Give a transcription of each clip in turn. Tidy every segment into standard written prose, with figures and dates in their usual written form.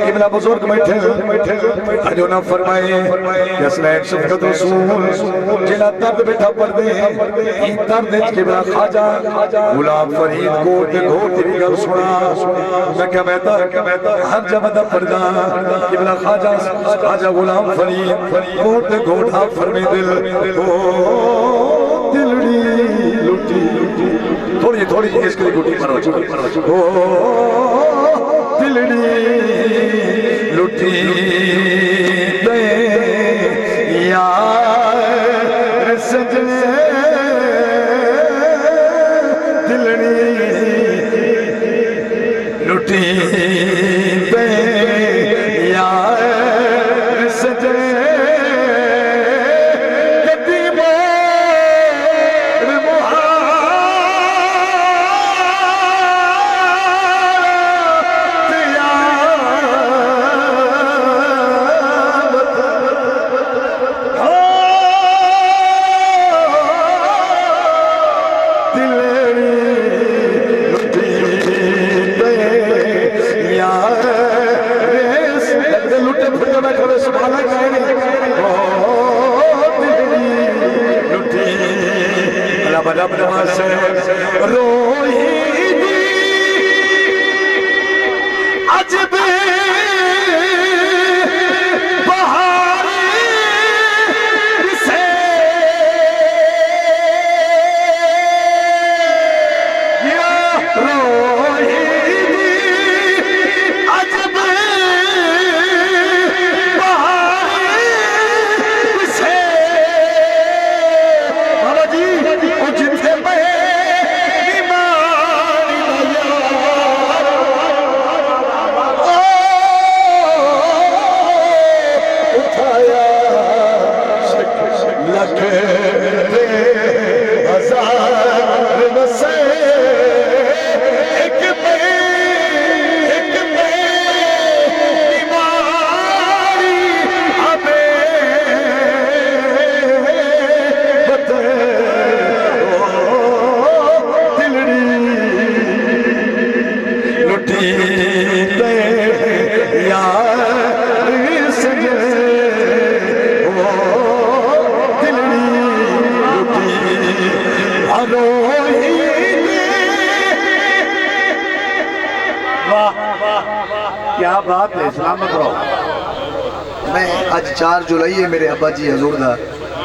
किबला बुजुर्ग बैठे हजो ना फरमाए हसनैन शफकत रसूल जिला दर्द बैठा पढ़दे ई दर्द विच किबला खाजा गुलाम फरीद कोट घोट दी गल सुना मैं क्या मैं हर जगह दा पढ़दा किबला खाजा गुलाम फरीद कोट घोटा फरमे दिल ओ दिलड़ी लुटी थोड़ी इसकी गुटी मरो ओ दिलड़ी लुटी दे यार सजने दिलड़ी लुटी दे यार सजने क्या बात है, सलामत रहो। मैं आज 4 जुलाई है मेरे अब्बा जी हजूर दा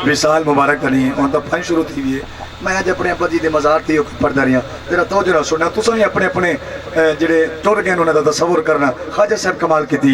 विसाल मुबारक नहीं है उनका फन शुरू थी हुई है। मैं आज अपने अब्बा जी के मज़ार थी पढ़ता रहा तेरा तो जो सुनना तुसा भी अपने अपने जेडे टुर गए उन्होंने तसव्वुर करना ख्वाजा साहब कमाल की थी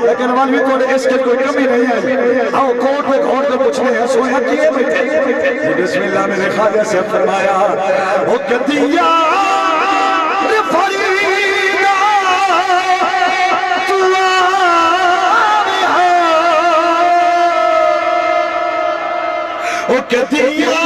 लेकिन भी थोड़े इसके कोई कमी नहीं है। आओ कोर्ट में घोट में पूछने हैं सोया किए बैठे बिस्मिल्लाह मैंने ख्वाजा से फरमाया ओ कदिया फरीदा तू ओ कदिया